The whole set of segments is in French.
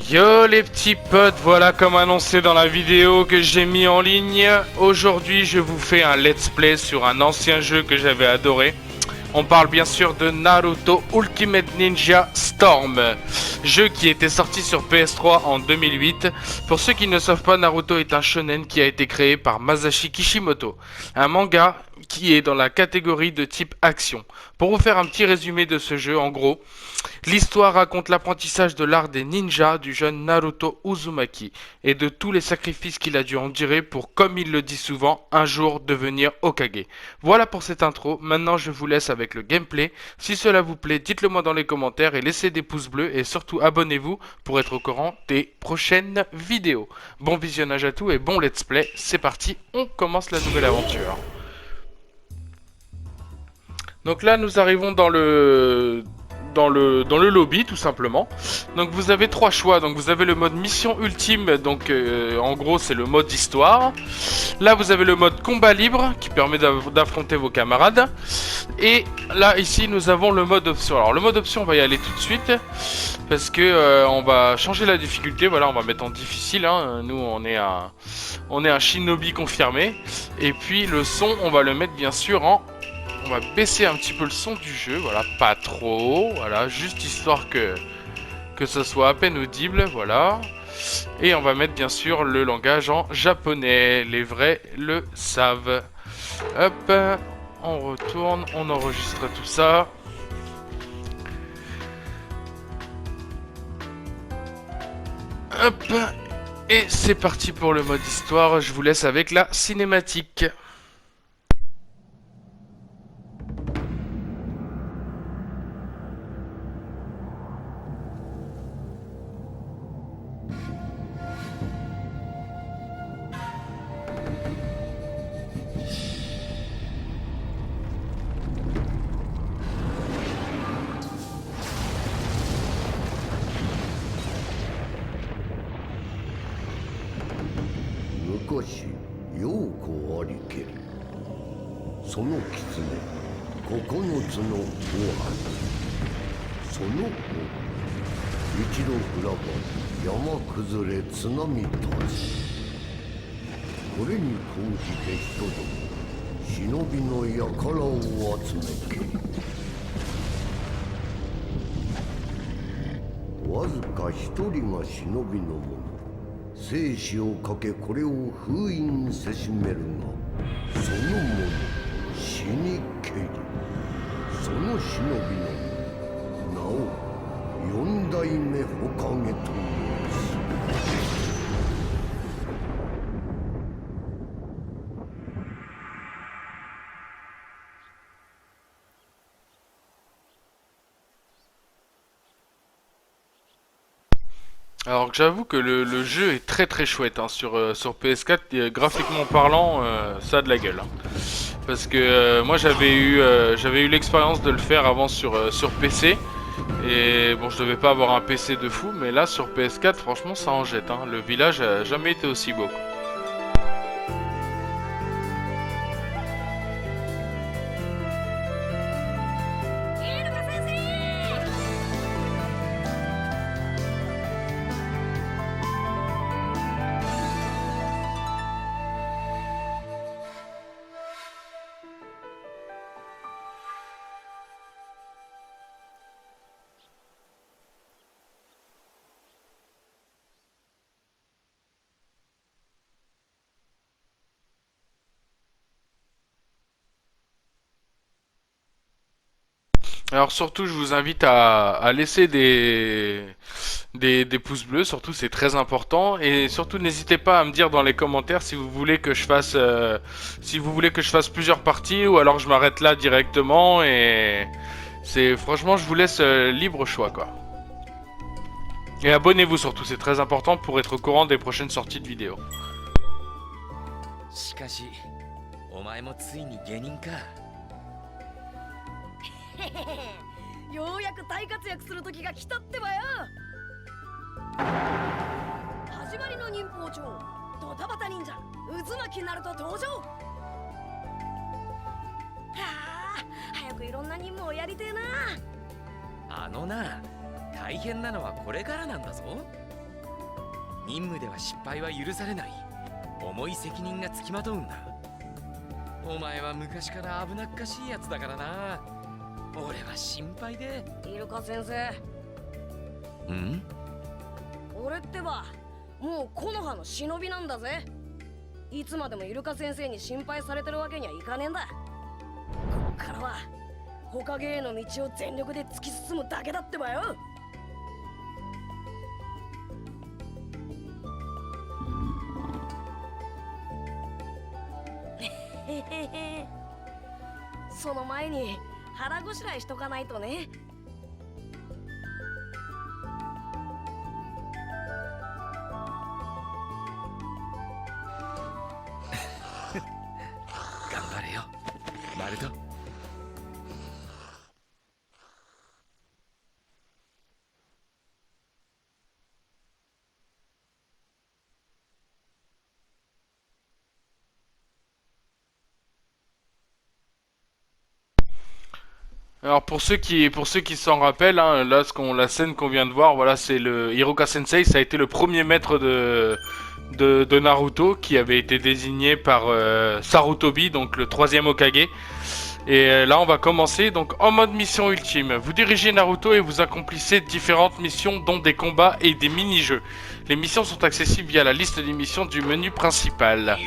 Yo les petits potes, voilà comme annoncé dans la vidéo que j'ai mis en ligne. Aujourd'hui je vous fais un let's play sur un ancien jeu que j'avais adoré. On parle bien sûr de Naruto Ultimate Ninja Storm, jeu qui était sorti sur PS3 en 2008. Pour ceux qui ne savent pas, Naruto est un shonen qui a été créé par Masashi Kishimoto, un manga qui est dans la catégorie de type action. Pour vous faire un petit résumé de ce jeu, en gros, l'histoire raconte l'apprentissage de l'art des ninjas du jeune Naruto Uzumaki et de tous les sacrifices qu'il a dû endurer pour, comme il le dit souvent, un jour devenir Hokage. Voilà pour cette intro, maintenant je vous laisse avec le gameplay. Si cela vous plaît, dites-le moi dans les commentaires et laissez des pouces bleus et surtout abonnez-vous pour être au courant des prochaines vidéos. Bon visionnage à tous et bon let's play, c'est parti, on commence la nouvelle aventure. Donc là nous arrivons dans le lobby tout simplement. Donc vous avez trois choix. Donc vous avez le mode mission ultime, donc en gros c'est le mode histoire. Là vous avez le mode combat libre qui permet d'affronter vos camarades. Et là ici nous avons le mode option. Alors le mode option on va y aller tout de suite parce que on va changer la difficulté. Voilà, on va mettre en difficile, hein. Nous on est un shinobi confirmé. Et puis le son on va le mettre bien sûr en... On va baisser un petit peu le son du jeu, voilà, pas trop, voilà, juste histoire que ce soit à peine audible, voilà. Et on va mettre bien sûr le langage en japonais, les vrais le savent. Hop, on retourne, on enregistre tout ça. Hop, et c'est parti pour le mode histoire, je vous laisse avec la cinématique.生死をかけこれを封印せしめるがその者死にけりその忍びの名を四代目ほかげと申す。Alors j'avoue que le jeu est très très chouette hein, sur PS4, graphiquement parlant, ça a de la gueule. Hein. Parce que moi j'avais eu l'expérience de le faire avant sur PC. Et bon, je devais pas avoir un PC de fou, mais là sur PS4, franchement ça en jette. Hein. Le village a jamais été aussi beau. Quoi. Alors surtout, je vous invite à laisser des pouces bleus, surtout c'est très important. Et surtout, n'hésitez pas à me dire dans les commentaires si vous voulez que je fasse, si vous voulez que je fasse plusieurs parties ou alors je m'arrête là directement. Et c'est franchement, je vous laisse libre choix quoi. Et abonnez-vous surtout, c'est très important pour être au courant des prochaines sorties de vidéos. しかし、お前もついに下人か。ようやく大活躍する時が来たってばよ。始まりの忍法帳ドタバタ忍者渦巻きナルト登場。はあ、早くいろんな任務をやりてえな。あのな、大変なのはこれからなんだぞ。任務では失敗は許されない。重い責任がつきまとうんだ。お前は昔から危なっかしいやつだからな。俺は心配で。イルカ先生。ん？俺ってばもう木の葉の忍びなんだぜ。いつまでもイルカ先生に心配されてるわけにはいかねえんだ。こっからは火影への道を全力で突き進むだけだってばよ。その前に腹ごしらえしとかないとね。頑張れよ、ナルト。Alors pour ceux qui s'en rappellent, hein, là la scène qu'on vient de voir, voilà, c'est le Hiroka Sensei, ça a été le premier maître de Naruto qui avait été désigné par Sarutobi, donc le troisième Hokage. Et là on va commencer donc en mode mission ultime. Vous dirigez Naruto et vous accomplissez différentes missions dont des combats et des mini-jeux. Les missions sont accessibles via la liste des missions du menu principal.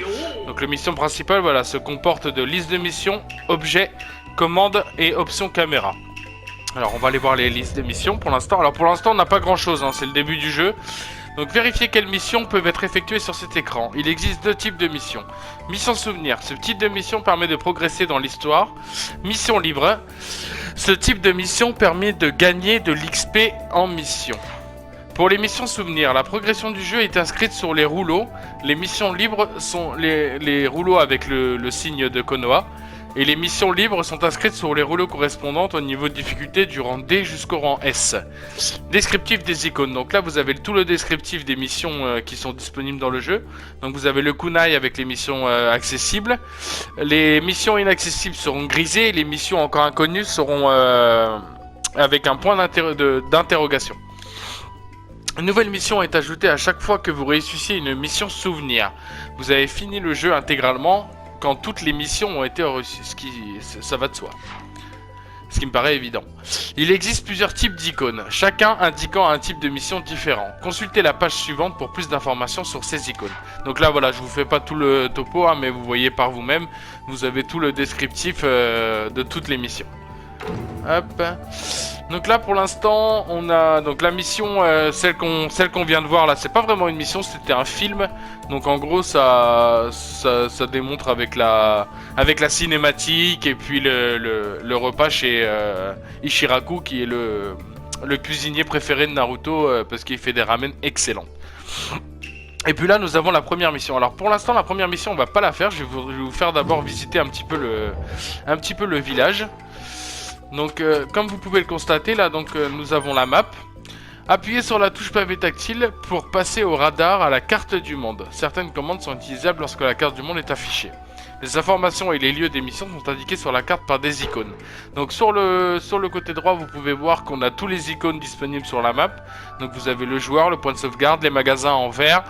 Donc la mission principale, voilà, se comporte de liste de missions, objets, commandes et options caméra. Alors on va aller voir les listes des missions pour l'instant. Alors pour l'instant on n'a pas grand chose, hein, c'est le début du jeu. Donc vérifiez quelles missions peuvent être effectuées sur cet écran. Il existe deux types de missions. Mission souvenir, ce type de mission permet de progresser dans l'histoire. Mission libre, ce type de mission permet de gagner de l'XP en mission. Pour les missions souvenirs, la progression du jeu est inscrite sur les rouleaux. Les missions libres sont les rouleaux avec le signe de Konoha. Et les missions libres sont inscrites sur les rouleaux correspondantes au niveau de difficulté du rang D jusqu'au rang S. Descriptif des icônes. Donc là vous avez tout le descriptif des missions qui sont disponibles dans le jeu. Donc vous avez le kunai avec les missions accessibles. Les missions inaccessibles seront grisées. Les missions encore inconnues seront avec un point d'interrogation. Une nouvelle mission est ajoutée à chaque fois que vous réussissez une mission souvenir. Vous avez fini le jeu intégralement quand toutes les missions ont été réussies, ça va de soi. Ce qui me paraît évident. Il existe plusieurs types d'icônes, chacun indiquant un type de mission différent. Consultez la page suivante pour plus d'informations sur ces icônes. Donc là voilà, je vous fais pas tout le topo, hein, mais vous voyez par vous-même, vous avez tout le descriptif de toutes les missions. Hop. Donc là pour l'instant on a donc la mission celle qu'on vient de voir là, c'est pas vraiment une mission, c'était un film. Donc en gros ça démontre avec la cinématique et puis le repas chez Ishiraku qui est le cuisinier préféré de Naruto parce qu'il fait des ramen excellents. Et puis là nous avons la première mission. Alors pour l'instant la première mission on va pas la faire, je vais vous faire d'abord visiter un petit peu le village. Donc comme vous pouvez le constater là, donc nous avons la map. Appuyez sur la touche pavé tactile pour passer au radar à la carte du monde. Certaines commandes sont utilisables lorsque la carte du monde est affichée. Les informations et les lieux des missions sont indiqués sur la carte par des icônes. Donc sur le côté droit vous pouvez voir qu'on a tous les icônes disponibles sur la map. Donc vous avez le joueur, le point de sauvegarde, les magasins en vert,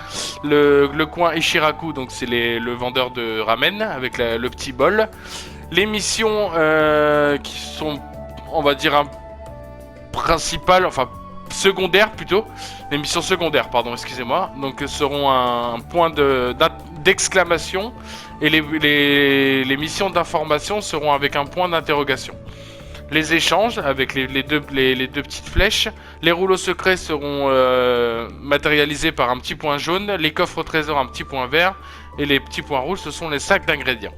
le coin Ishiraku, donc c'est le vendeur de ramen avec le petit bol. Les missions qui sont, on va dire, principales, enfin secondaires plutôt. Les missions secondaires, pardon, excusez-moi. Donc seront un point d'exclamation et les missions d'information seront avec un point d'interrogation. Les échanges avec les deux petites flèches. Les rouleaux secrets seront matérialisés par un petit point jaune. Les coffres au trésor un petit point vert. Et les petits points rouges ce sont les sacs d'ingrédients.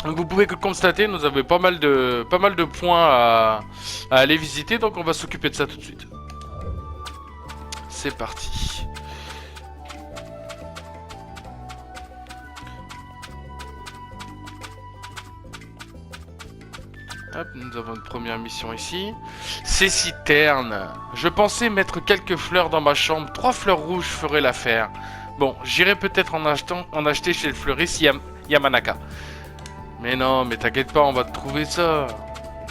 Donc vous pouvez constater, nous avons pas mal de points à aller visiter, donc on va s'occuper de ça tout de suite. C'est parti. Hop, nous avons une première mission ici. Ces citernes. Je pensais mettre quelques fleurs dans ma chambre. 3 fleurs rouges feraient l'affaire. Bon, j'irai peut-être en acheter chez le fleuriste Yamanaka. Mais non, mais t'inquiète pas, on va te trouver ça.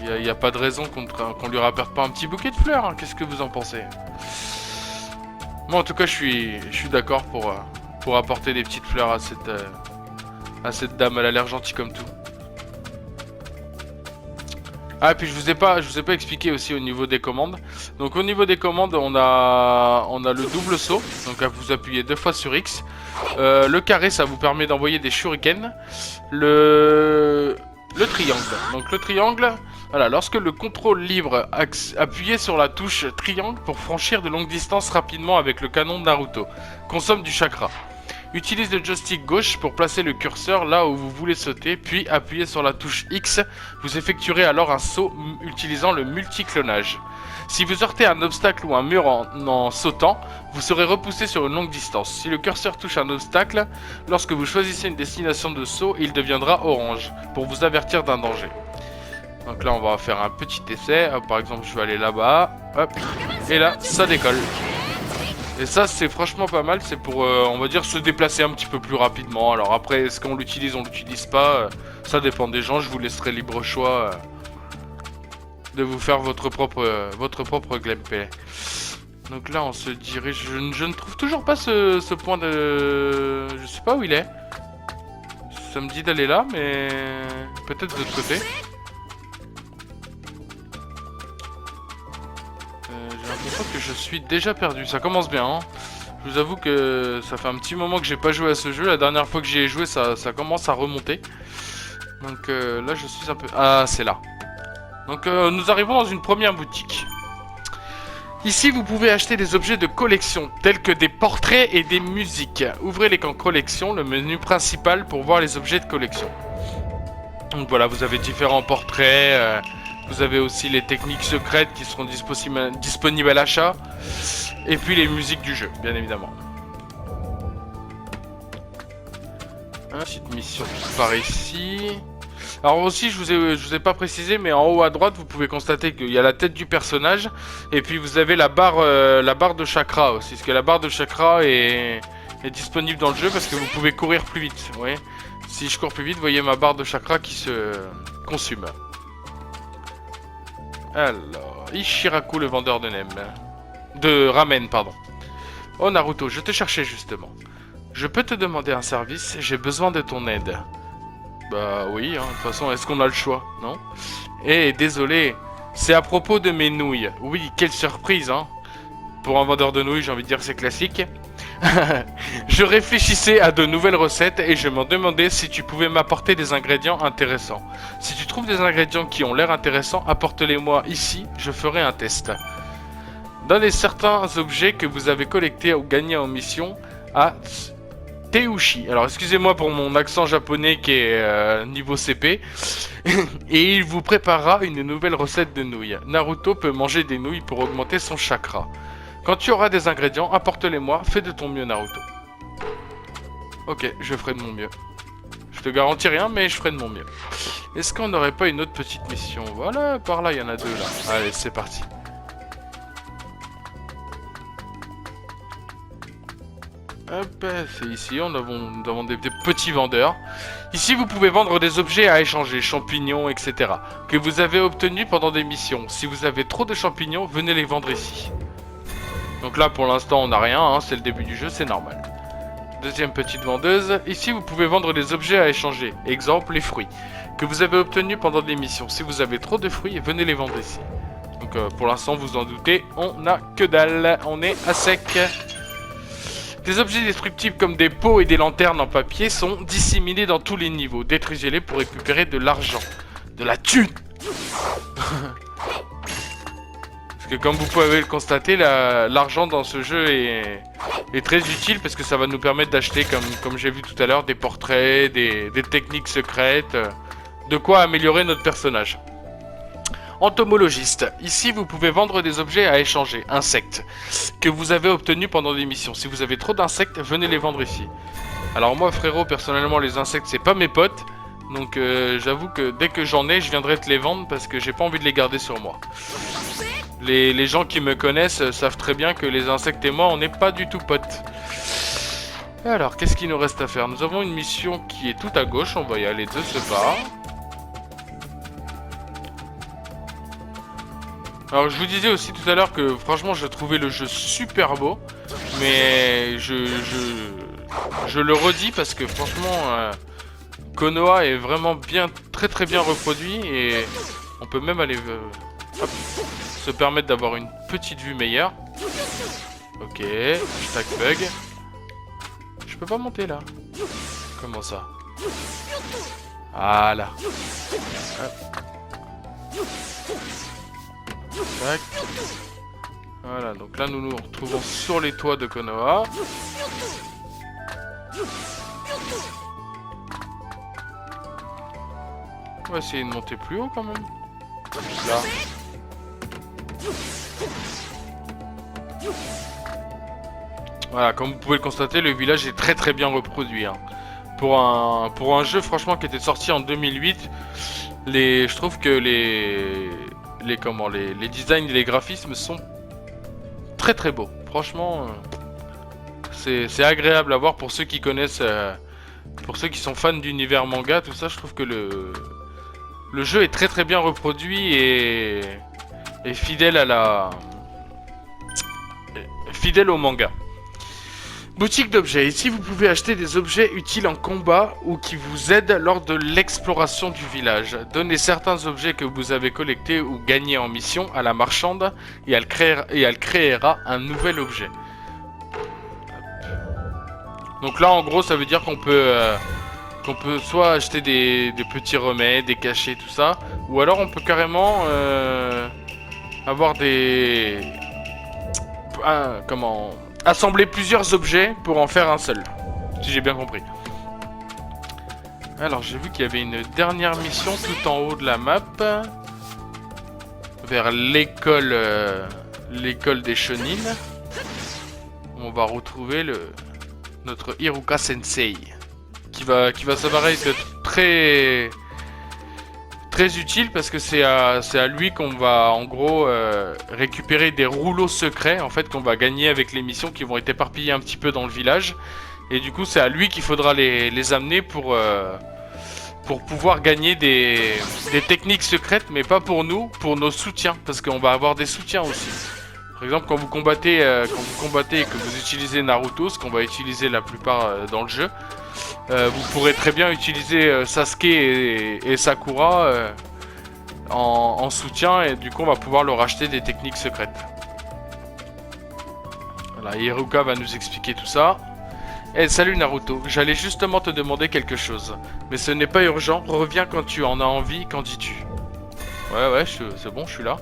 Il n'y a pas de raison qu'on lui rapporte pas un petit bouquet de fleurs, hein. Qu'est-ce que vous en pensez? Moi en tout cas je suis d'accord pour apporter des petites fleurs à cette dame, elle a l'air gentille comme tout. Ah et puis je vous ai pas expliqué aussi au niveau des commandes. Donc au niveau des commandes on a le double saut, donc vous appuyez 2 fois sur X. Le carré ça vous permet d'envoyer des shurikens. Le triangle. Donc le triangle, voilà, lorsque le contrôle libre, appuyez sur la touche triangle pour franchir de longues distances rapidement avec le canon de Naruto. Consomme du chakra. Utilise le joystick gauche pour placer le curseur là où vous voulez sauter, puis appuyez sur la touche X. Vous effectuerez alors un saut utilisant le multi-clonage. Si vous heurtez un obstacle ou un mur en sautant, vous serez repoussé sur une longue distance. Si le curseur touche un obstacle, lorsque vous choisissez une destination de saut, il deviendra orange, pour vous avertir d'un danger. Donc là on va faire un petit essai. Hop, par exemple je vais aller là-bas, hop, et là ça décolle. Et ça c'est franchement pas mal, c'est pour on va dire se déplacer un petit peu plus rapidement. Alors après est-ce qu'on l'utilise, on l'utilise pas, ça dépend des gens, je vous laisserai libre choix de vous faire votre propre gameplay. Donc là on se dirige, je ne trouve toujours pas ce point de... Je sais pas où il est. Ça me dit d'aller là mais peut-être de l'autre côté. J'ai l'impression que je suis déjà perdu, ça commence bien hein. Je vous avoue que ça fait un petit moment que j'ai pas joué à ce jeu, la dernière fois que j'y ai joué ça commence à remonter. Donc là je suis un peu... Ah c'est là. Donc nous arrivons dans une première boutique. Ici vous pouvez acheter des objets de collection tels que des portraits et des musiques. Ouvrez l'écran collection, le menu principal pour voir les objets de collection. Donc voilà, vous avez différents portraits, vous avez aussi les techniques secrètes qui seront disponibles à l'achat. Et puis les musiques du jeu, bien évidemment. Petite mission par ici. Alors aussi, je vous ai pas précisé, mais en haut à droite, vous pouvez constater qu'il y a la tête du personnage. Et puis vous avez la barre de chakra aussi. Parce que la barre de chakra est disponible dans le jeu parce que vous pouvez courir plus vite. Vous voyez, si je cours plus vite, vous voyez ma barre de chakra qui se consume. Alors, Ishiraku, le vendeur de ramen, pardon. Oh Naruto, je te cherchais justement. Je peux te demander un service, j'ai besoin de ton aide. Bah oui, hein, de toute façon, est-ce qu'on a le choix, non? Eh, désolé, c'est à propos de mes nouilles. Oui, quelle surprise, hein. Pour un vendeur de nouilles, j'ai envie de dire que c'est classique. Je réfléchissais à de nouvelles recettes et je me demandais si tu pouvais m'apporter des ingrédients intéressants. Si tu trouves des ingrédients qui ont l'air intéressants, apporte-les-moi ici, je ferai un test. Donnez certains objets que vous avez collectés ou gagnés en mission à Teushi. Alors excusez-moi pour mon accent japonais qui est niveau CP. Et il vous préparera une nouvelle recette de nouilles. Naruto peut manger des nouilles pour augmenter son chakra. Quand tu auras des ingrédients, apporte-les-moi, fais de ton mieux Naruto. Ok, je ferai de mon mieux. Je te garantis rien, mais je ferai de mon mieux. Est-ce qu'on n'aurait pas une autre petite mission? Voilà, par là, il y en a deux là. Allez, c'est parti. Hop, c'est ici, nous avons des petits vendeurs. Ici, vous pouvez vendre des objets à échanger, champignons, etc. que vous avez obtenus pendant des missions. Si vous avez trop de champignons, venez les vendre ici. Donc là, pour l'instant, on n'a rien, hein, c'est le début du jeu, c'est normal. Deuxième petite vendeuse. Ici, vous pouvez vendre des objets à échanger. Exemple, les fruits que vous avez obtenus pendant des missions. Si vous avez trop de fruits, venez les vendre ici. Donc pour l'instant, vous en doutez, on n'a que dalle. On est à sec. Des objets destructibles comme des pots et des lanternes en papier sont disséminés dans tous les niveaux. Détruisez-les pour récupérer de l'argent. De la thune. Parce que comme vous pouvez le constater, l'argent dans ce jeu est très utile parce que ça va nous permettre d'acheter, comme j'ai vu tout à l'heure, des portraits, des techniques secrètes, de quoi améliorer notre personnage. Entomologiste. Ici, vous pouvez vendre des objets à échanger, insectes, que vous avez obtenus pendant des missions. Si vous avez trop d'insectes, venez les vendre ici. Alors moi, frérot, personnellement, les insectes, c'est pas mes potes. Donc j'avoue que dès que j'en ai, je viendrai te les vendre parce que j'ai pas envie de les garder sur moi. Les gens qui me connaissent savent très bien que les insectes et moi, on n'est pas du tout potes. Alors, qu'est-ce qu'il nous reste à faire? Nous avons une mission qui est tout à gauche, on va y aller de ce pas. Alors, je vous disais aussi tout à l'heure que franchement, je trouvais le jeu super beau. Mais je le redis parce que franchement, Konoha est vraiment bien, très très bien reproduit et on peut même aller hop, se permettre d'avoir une petite vue meilleure. Ok, stack bug. Je peux pas monter là. Comment ça? Voilà. Hop. Tac. Voilà, donc là nous nous retrouvons sur les toits de Konoha. On va essayer de monter plus haut quand même. Là. Voilà, comme vous pouvez le constater, le village est très très bien reproduit. Hein. Pour un jeu franchement qui était sorti en 2008, je trouve que les designs et les graphismes sont très très beaux. Franchement, c'est agréable à voir pour ceux qui connaissent, pour ceux qui sont fans d'univers manga, tout ça. Je trouve que le jeu est très très bien reproduit et fidèle fidèle au manga. Boutique d'objets. Ici, vous pouvez acheter des objets utiles en combat ou qui vous aident lors de l'exploration du village. Donnez certains objets que vous avez collectés ou gagnés en mission à la marchande et elle créera un nouvel objet. Donc là, en gros, ça veut dire qu'on peut soit acheter des petits remèdes, des cachets, tout ça, ou alors on peut carrément avoir assembler plusieurs objets pour en faire un seul, si j'ai bien compris. Alors j'ai vu qu'il y avait une dernière mission tout en haut de la map, vers l'école des Shonin. On va retrouver notre Iruka Sensei, qui va s'avérer être très utile parce que c'est à lui qu'on va en gros récupérer des rouleaux secrets en fait qu'on va gagner avec les missions qui vont être éparpillées un petit peu dans le village, et du coup c'est à lui qu'il faudra les amener pour pouvoir gagner des techniques secrètes, mais pas pour nous, pour nos soutiens, parce qu'on va avoir des soutiens aussi. Par exemple, quand vous combattez et que vous utilisez Naruto, ce qu'on va utiliser la plupart dans le jeu, vous pourrez très bien utiliser Sasuke et Sakura en soutien, et du coup on va pouvoir leur acheter des techniques secrètes. Voilà, Iruka va nous expliquer tout ça. Eh, salut Naruto, j'allais justement te demander quelque chose. Mais ce n'est pas urgent, reviens quand tu en as envie, qu'en dis-tu? Ouais, c'est bon, je suis là.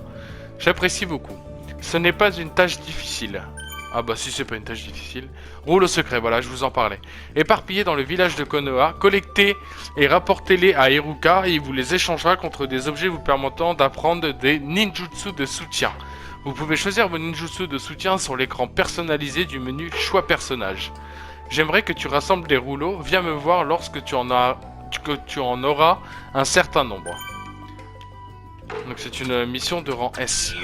J'apprécie beaucoup. Ce n'est pas une tâche difficile. Ah bah si c'est pas une tâche difficile. Rouleau secret, voilà, je vous en parlais. Éparpillés dans le village de Konoha, collectez et rapportez-les à Iruka et il vous les échangera contre des objets vous permettant d'apprendre des ninjutsu de soutien. Vous pouvez choisir vos ninjutsu de soutien sur l'écran personnalisé du menu choix personnage. J'aimerais que tu rassembles des rouleaux, viens me voir lorsque tu en auras un certain nombre. Donc c'est une mission de rang S.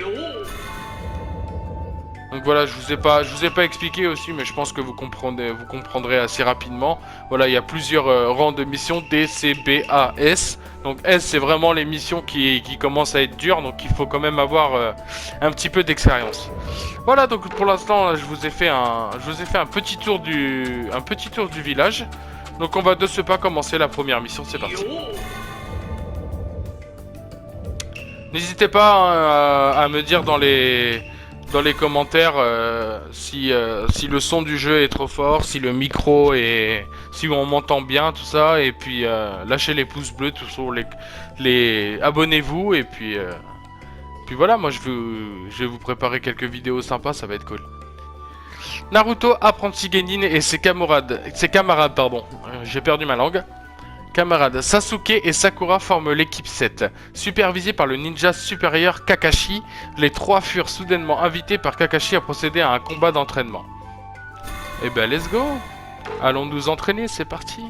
Donc voilà, je vous ai pas expliqué aussi, mais je pense que vous comprendrez assez rapidement. Voilà, il y a plusieurs rangs de missions, D, C, B, A, S. Donc S, c'est vraiment les missions qui commencent à être dures, donc il faut quand même avoir un petit peu d'expérience. Voilà, donc pour l'instant, je vous ai fait un petit tour du village. Donc on va de ce pas commencer la première mission, c'est parti. N'hésitez pas à me dire dans les commentaires si le son du jeu est trop fort, si le micro est... si on m'entend bien, tout ça, et puis lâchez les pouces bleus, tout sur abonnez-vous, et puis voilà, moi je vais vous préparer quelques vidéos sympas, ça va être cool. Naruto, apprenti genin et ses camarades, j'ai perdu ma langue. Camarades Sasuke et Sakura forment l'équipe 7. Supervisés par le ninja supérieur Kakashi, les trois furent soudainement invités par Kakashi à procéder à un combat d'entraînement. Eh ben let's go! Allons nous entraîner, c'est parti!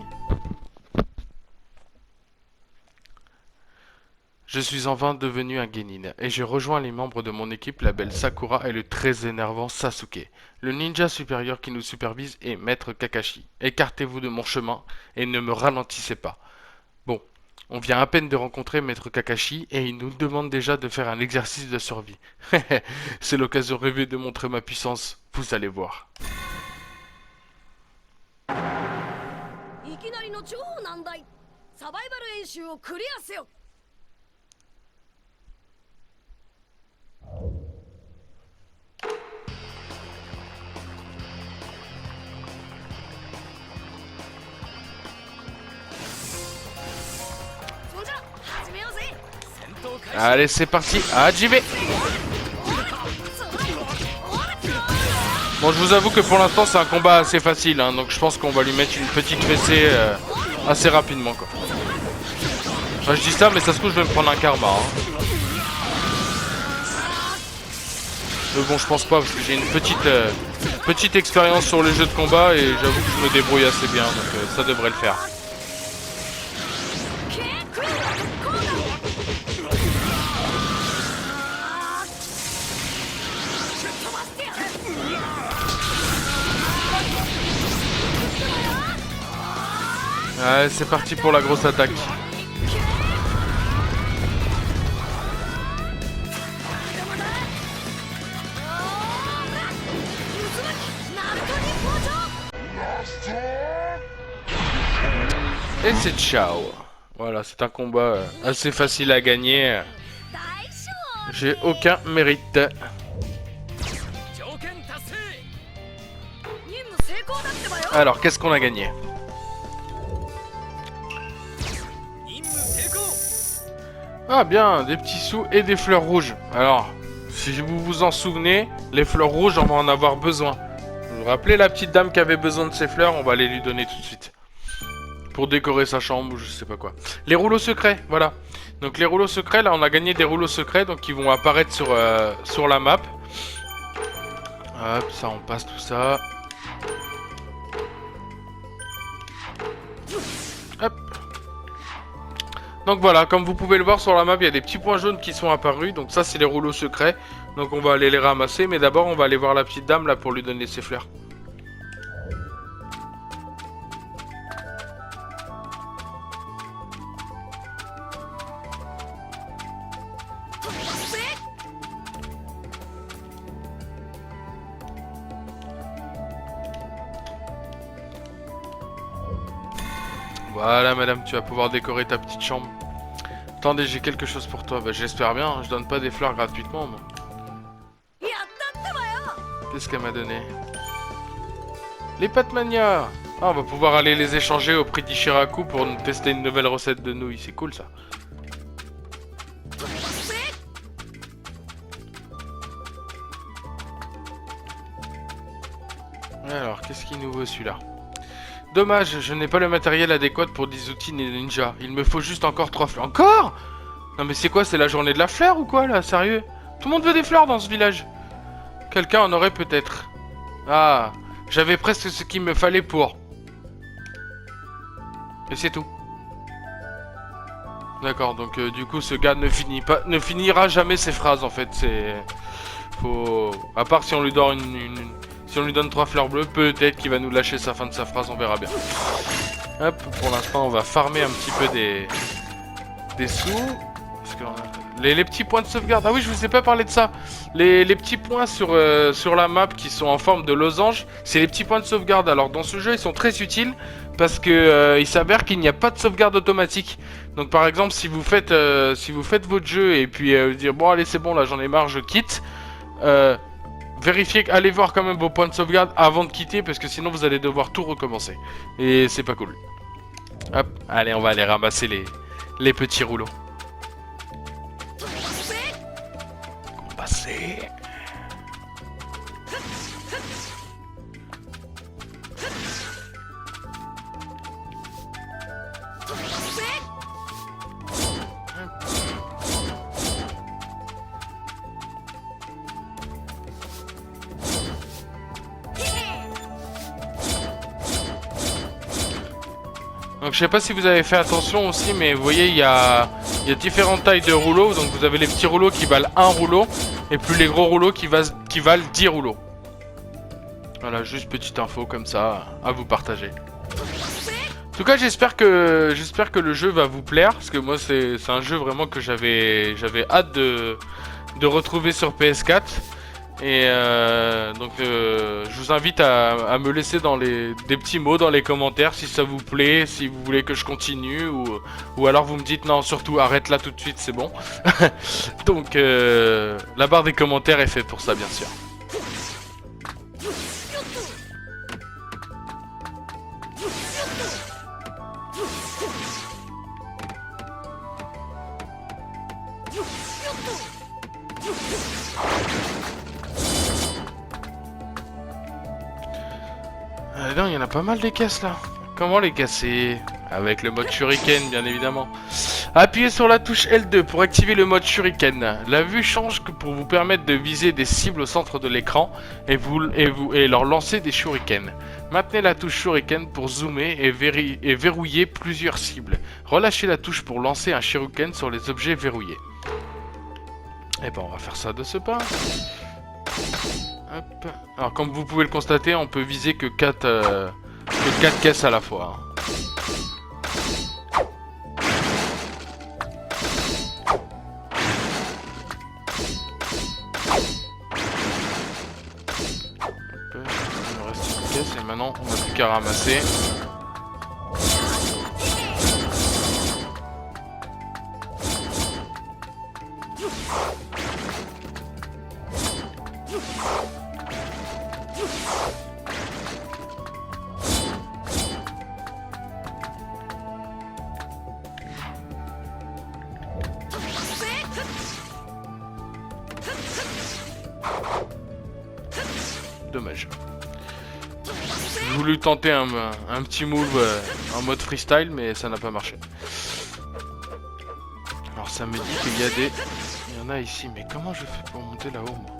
Je suis enfin devenu un genin, et j'ai rejoint les membres de mon équipe, la belle Sakura et le très énervant Sasuke. Le ninja supérieur qui nous supervise est Maître Kakashi. Écartez-vous de mon chemin et ne me ralentissez pas. Bon, on vient à peine de rencontrer Maître Kakashi et il nous demande déjà de faire un exercice de survie. C'est l'occasion rêvée de montrer ma puissance, vous allez voir. いきなりの超難題サバイバル演習をクリアせよ。そんじゃ始めようぜ。 Allez, c'est parti. Ah, j'y vais. Bon, je vous avoue que pour l'instant, c'est un combat assez facile, hein, donc je pense qu'on va lui mettre une petite fessée assez rapidement, quoi. Enfin, je dis ça, mais ça se trouve, je vais me prendre un karma. Hein. Mais bon, je pense pas, parce que j'ai une petite expérience sur les jeux de combat et j'avoue que je me débrouille assez bien, donc ça devrait le faire. Ouais, c'est parti pour la grosse attaque. Et c'est ciao. Voilà, c'est un combat assez facile à gagner. J'ai aucun mérite. Alors, qu'est-ce qu'on a gagné? Ah bien, des petits sous et des fleurs rouges. Alors, si vous vous en souvenez, les fleurs rouges, on va en avoir besoin. Vous vous rappelez la petite dame qui avait besoin de ces fleurs? On va les lui donner tout de suite. Pour décorer sa chambre ou je sais pas quoi. Les rouleaux secrets, voilà. Donc les rouleaux secrets, là on a gagné des rouleaux secrets, donc ils vont apparaître sur la map. Hop, ça on passe tout ça. Hop. Donc voilà, comme vous pouvez le voir sur la map, il y a des petits points jaunes qui sont apparus. Donc ça, c'est les rouleaux secrets. Donc on va aller les ramasser. Mais d'abord, on va aller voir la petite dame là pour lui donner ses fleurs. Voilà madame, tu vas pouvoir décorer ta petite chambre. Attendez, j'ai quelque chose pour toi. Bah, j'espère bien, hein. Je donne pas des fleurs gratuitement moi. Qu'est-ce qu'elle m'a donné? Les pâtes mania. Ah, on va pouvoir aller les échanger au prix d'Ishiraku pour nous tester une nouvelle recette de nouilles. C'est cool ça. Alors, qu'est-ce qu'il nous vaut celui-là? Dommage, je n'ai pas le matériel adéquat pour des outils ninja. Il me faut juste encore 3 fleurs. Encore? Non mais c'est quoi, c'est la journée de la fleur ou quoi là? Sérieux? Tout le monde veut des fleurs dans ce village. Quelqu'un en aurait peut-être. Ah, j'avais presque ce qu'il me fallait pour. Et c'est tout. D'accord, donc du coup ce gars ne finira jamais ses phrases en fait. C'est... Faut... À part si on lui donne si on lui donne 3 fleurs bleues, peut-être qu'il va nous lâcher sa fin de sa phrase, on verra bien. Hop, pour l'instant, on va farmer un petit peu des sous. Parce que les petits points de sauvegarde. Ah oui, je vous ai pas parlé de ça. Les petits points sur la map qui sont en forme de losange, c'est les petits points de sauvegarde. Alors dans ce jeu, ils sont très utiles parce que il s'avère qu'il n'y a pas de sauvegarde automatique. Donc par exemple, si vous faites votre jeu et puis dire bon allez c'est bon là j'en ai marre, je quitte. Vérifiez, allez voir quand même vos points de sauvegarde avant de quitter parce que sinon vous allez devoir tout recommencer. Et c'est pas cool. Hop, allez on va aller ramasser les petits rouleaux. Passer. Donc je sais pas si vous avez fait attention aussi, mais vous voyez il y a différentes tailles de rouleaux. Donc vous avez les petits rouleaux qui valent 1 rouleau et puis les gros rouleaux qui valent 10 rouleaux. Voilà, juste petite info comme ça à vous partager. En tout cas j'espère que le jeu va vous plaire parce que moi c'est un jeu vraiment que j'avais hâte de retrouver sur PS4. Et donc je vous invite à me laisser des petits mots dans les commentaires si ça vous plaît, si vous voulez que je continue ou alors vous me dites non, surtout arrête là tout de suite, c'est bon. Donc la barre des commentaires est faite pour ça bien sûr. Non, il y en a pas mal des caisses là. Comment les casser? Avec le mode shuriken bien évidemment. Appuyez sur la touche L2 pour activer le mode shuriken. La vue change pour vous permettre de viser des cibles au centre de l'écran et leur lancer des shurikens. Maintenez la touche shuriken pour zoomer et verrouiller plusieurs cibles. Relâchez la touche pour lancer un shuriken sur les objets verrouillés. Et ben on va faire ça de ce pas. Hop. Alors comme vous pouvez le constater, on peut viser que 4 caisses à la fois. Hop. Il me reste une caisse et maintenant on n'a plus qu'à ramasser. Dommage. J'ai voulu tenter un petit move en mode freestyle, mais ça n'a pas marché. Alors ça me dit qu'il y a des... Il y en a ici, mais comment je fais pour monter là-haut, moi?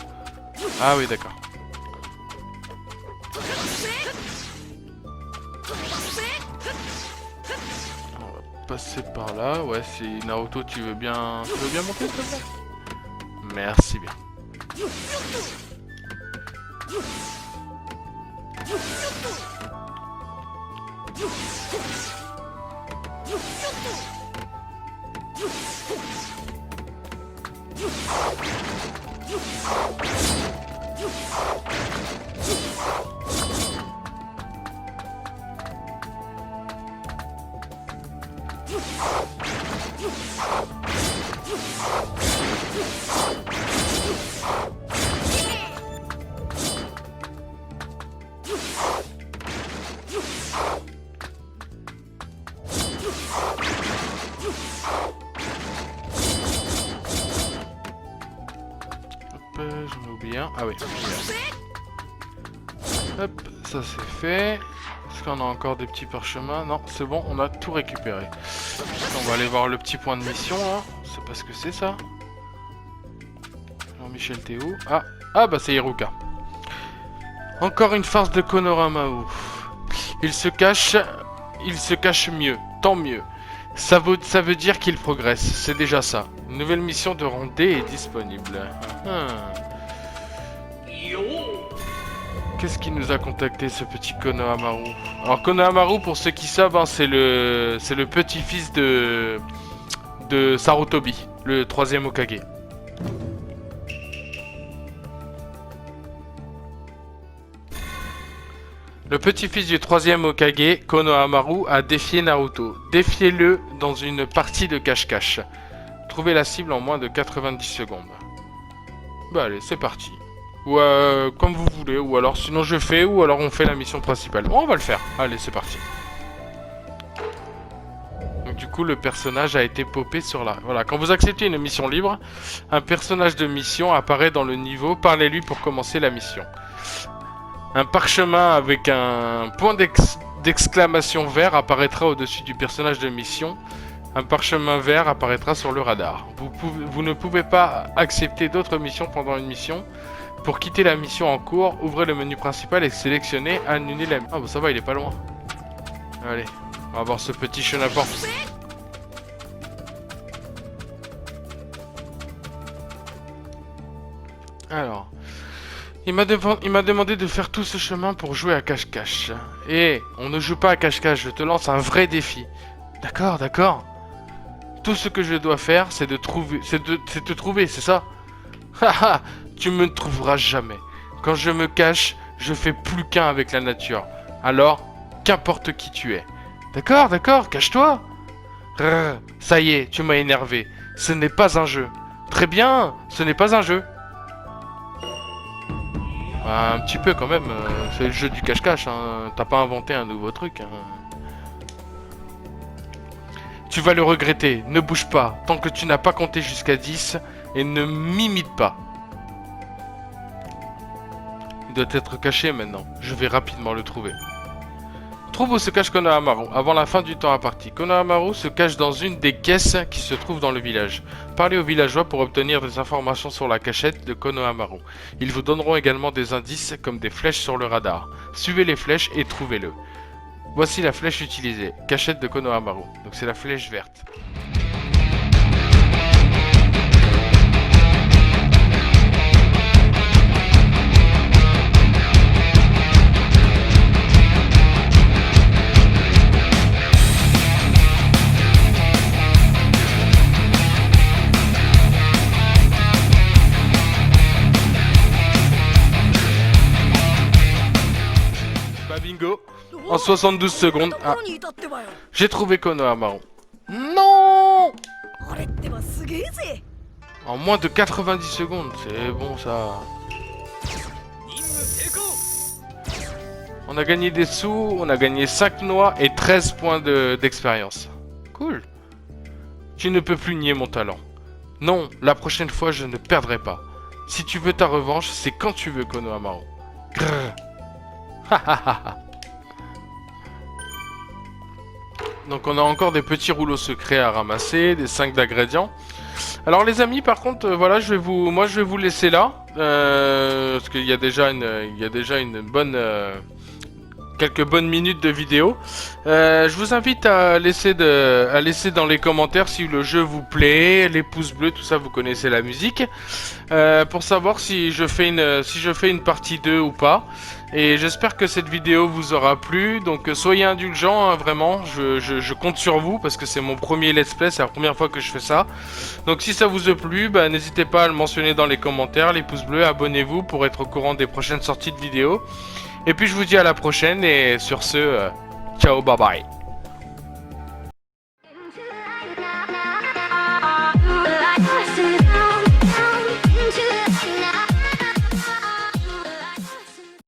Ah oui, d'accord. On va passer par là. Ouais, si Naruto, tu veux bien monter, s'il te plaît? Merci bien. J'en ai oublié un. Ah oui. Hop, ça c'est fait. Est-ce qu'on a encore des petits parchemins? Non, c'est bon, on a tout récupéré. On va aller voir le petit point de mission là. Je sais pas ce que c'est ça. Jean-Michel, t'es où? Ah bah c'est Iruka. Encore une farce de Konohamaru. Il se cache mieux, tant mieux. Ça veut dire qu'il progresse, c'est déjà ça. Une nouvelle mission de Rondé est disponible. Qu'est-ce qui nous a contacté ce petit Konohamaru? Alors Konohamaru, pour ceux qui savent, hein, c'est le petit-fils de Sarutobi, le 3e Hokage. Le petit-fils du 3e Hokage, Konohamaru, a défié Naruto. Défiez-le dans une partie de cache-cache. Trouvez la cible en moins de 90 secondes. Bah allez, c'est parti. Ou comme vous voulez, ou alors sinon je fais, ou alors on fait la mission principale. Bon, on va le faire. Allez, c'est parti. Donc du coup, le personnage a été popé sur la... Voilà, quand vous acceptez une mission libre, un personnage de mission apparaît dans le niveau. Parlez-lui pour commencer la mission. Un parchemin avec un point d'exclamation vert apparaîtra au-dessus du personnage de mission. Un parchemin vert apparaîtra sur le radar. Vous ne pouvez pas accepter d'autres missions pendant une mission. Pour quitter la mission en cours, ouvrez le menu principal et sélectionnez annuler la... Ah bah ça va, il est pas loin. Allez, on va voir ce petit chenapan. Alors... Il m'a demandé de faire tout ce chemin pour jouer à cache-cache. Et on ne joue pas à cache-cache, je te lance un vrai défi. D'accord, d'accord. Tout ce que je dois faire, c'est de te trouver, c'est ça? Haha, Tu me trouveras jamais. Quand je me cache, je fais plus qu'un avec la nature. Alors, qu'importe qui tu es. D'accord, d'accord, cache-toi. Ça y est, tu m'as énervé. Ce n'est pas un jeu. Très bien, ce n'est pas un jeu. Un petit peu quand même, c'est le jeu du cache-cache, hein. T'as pas inventé un nouveau truc. Hein. Tu vas le regretter, ne bouge pas, tant que tu n'as pas compté jusqu'à 10, et ne m'imite pas. Il doit être caché maintenant, je vais rapidement le trouver. Trouve où se cache Konohamaru, avant la fin du temps imparti. Konohamaru se cache dans une des caisses qui se trouve dans le village. Parlez aux villageois pour obtenir des informations sur la cachette de Konohamaru. Ils vous donneront également des indices comme des flèches sur le radar. Suivez les flèches et trouvez-le. Voici la flèche utilisée, cachette de Konohamaru. Donc c'est la flèche verte. Bingo, en 72 secondes. Ah, j'ai trouvé Konohamaru. Non! En moins de 90 secondes, c'est bon ça. On a gagné des sous, on a gagné 5 noix et 13 points d'expérience. Cool. Tu ne peux plus nier mon talent. Non, la prochaine fois je ne perdrai pas. Si tu veux ta revanche, c'est quand tu veux, Konohamaru. Grrr. Donc on a encore des petits rouleaux secrets à ramasser, des 5 d'ingrédients. Alors les amis, par contre, voilà, je vais vous laisser là, parce qu'il y a déjà une bonne, quelques bonnes minutes de vidéo. Je vous invite à laisser dans les commentaires si le jeu vous plaît, les pouces bleus, tout ça, vous connaissez la musique, pour savoir si je fais une partie 2 ou pas. Et j'espère que cette vidéo vous aura plu, donc soyez indulgents, hein, vraiment, je compte sur vous, parce que c'est mon premier let's play, c'est la première fois que je fais ça. Donc si ça vous a plu, bah, n'hésitez pas à le mentionner dans les commentaires, les pouces bleus, abonnez-vous pour être au courant des prochaines sorties de vidéos. Et puis je vous dis à la prochaine, et sur ce, ciao, bye bye.